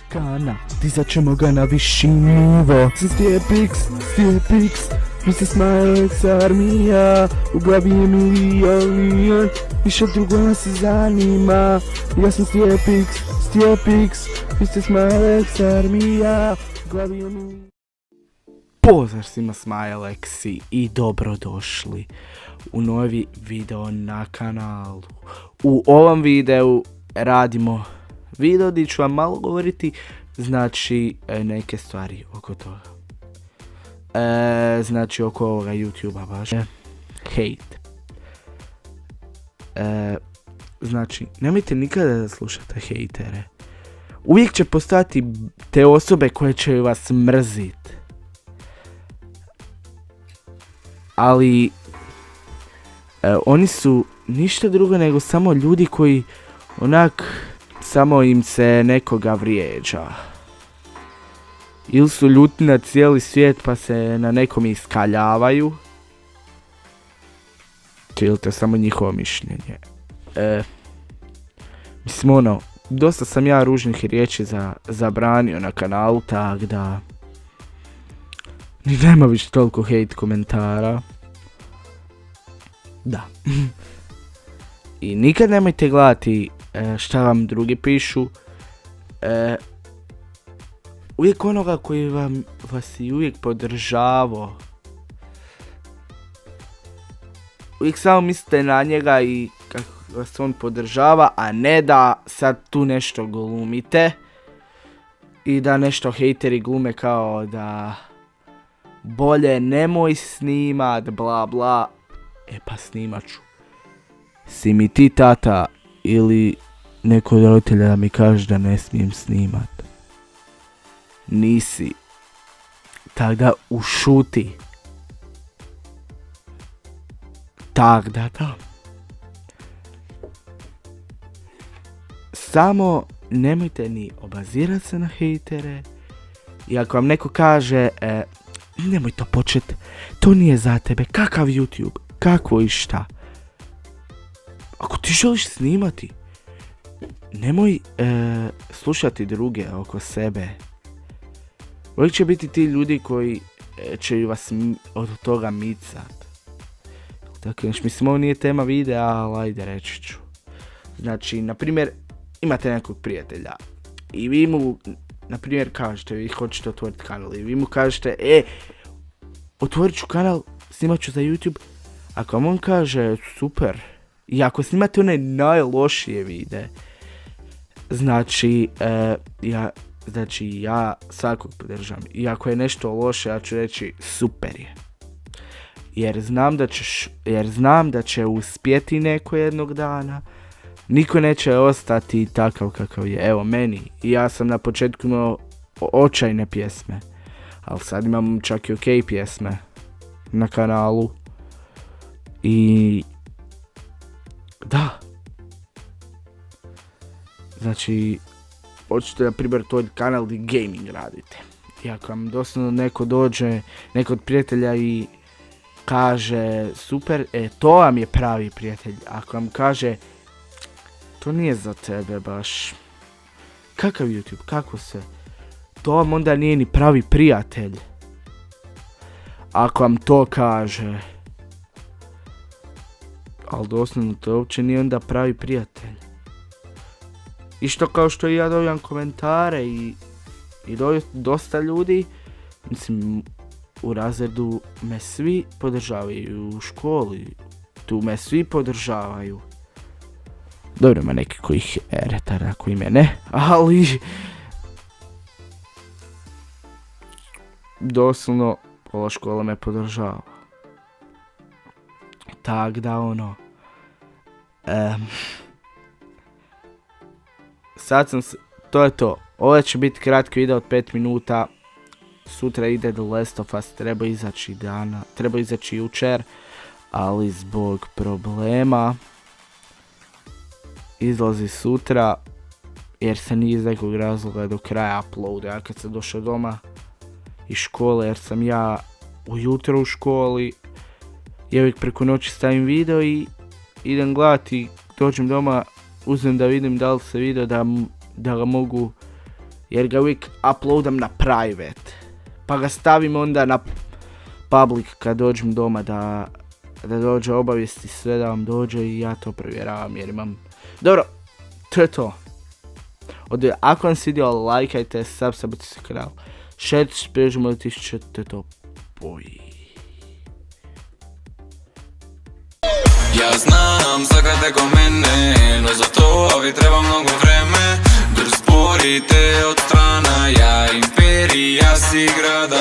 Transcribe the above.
Kana, dizat ćemo ga na viši nivo. Stijepix, Mr. Smilex armija. U glavi je milion, više drugo nas se zanima. Ja sam Stijepix, Mr. Smilex armija. U glavi je milion. Pozdrav svima Smilexi i dobrodošli u novi video na kanalu. U ovom videu radimo video gdje ću vam malo govoriti, znači, neke stvari oko toga. Znači, oko ovoga YouTube-a baš. Hate. Znači, nemojte nikada da slušate hejtere. Uvijek će postati te osobe koje će vas mrzit. Ali, oni su ništa drugo nego samo ljudi koji onak, samo im se nekoga vrijeđa. Ili su ljuti na cijeli svijet pa se na nekom iskaljavaju. Ili to je samo njihovo mišljenje. Mislim ono, dosta sam ja ružnih riječi zabranio na kanalu, tak da ni nema više toliko hate komentara. Da. I nikad nemojte gledati šta vam drugi pišu. Uvijek onoga koji vas i uvijek podržavao. Uvijek samo mislite na njega i kako vas on podržava, a ne da sad tu nešto glumite. I da nešto hejteri glume kao da bolje nemoj snimat, bla bla. Pa snimat ću. Si mi ti tata ili neko od roditelja da mi kaže da ne smijem snimat? Nisi. Tak da ušuti. Tak da. Samo nemojte ni obazirat se na hejtere. I ako vam neko kaže nemoj to počet, to nije za tebe, kakav YouTube, kakvo i šta. Ako ti želiš snimati, nemoj slušati druge oko sebe. Uvijek će biti ti ljudi koji će vas od toga micat. Dakle, mislim, ovo nije tema videa, ali ajde reći ću. Znači, na primjer, imate nekog prijatelja i vi mu, na primjer, kažete, vi hoćete otvoriti kanal i vi mu kažete, otvorit ću kanal, snimat ću za YouTube. Ako vam on kaže, super, i ako snimate one najlošije videe, znači, ja svakog podržam. I ako je nešto loše, ja ću reći, super je. Jer znam da će uspjeti neko jednog dana. Niko neće ostati takav kakav je. Evo meni. I ja sam na početku imao očajne pjesme. Ali sad imam čak i okej pjesme na kanalu. I da. Znači, hoćete na primjer to kanal gdje gaming radite. I ako vam doslovno neko dođe, neko od prijatelja i kaže super, to vam je pravi prijatelj. Ako vam kaže to nije za tebe baš, kakav YouTube, kako se, to vam onda nije ni pravi prijatelj. Ako vam to kaže, ali doslovno to uopće nije onda pravi prijatelj. Isto kao što i ja dobijam komentare i dosta ljudi, mislim, u razredu me svi podržavaju, u školi tu me svi podržavaju. Dobro, ima neki kojih retara koji me ne, ali doslovno pola škola me podržava. Tak da ono, sad sam, to je to. Ovo će biti kratki video od 5 minuta. Sutra ide The Last of Us, treba izaći jučer, ali zbog problema izlazi sutra, jer se nije iz nekog razloga do kraja uploada. Ja kad sam došao doma iz škole, jer sam ja ujutro u školi, ja uvijek preko noći stavim video i idem gledati, dođem doma, uzmem da vidim da li se video da ga mogu jer ga uvijek uploadam na private, pa ga stavim onda na public kad dođem doma da dođe obavijesti, sve da vam dođe i ja to provjeravam jer imam... Dobro, to je to. Ako vam se vidio, lajkajte, subscribe se kanal, šerite se, prijeđemo do 1000, to je to. Boj. Ja znam, zakate ko mene, no za to ovi treba mnogo vreme. Brz sporite od strana, ja imperija si grada.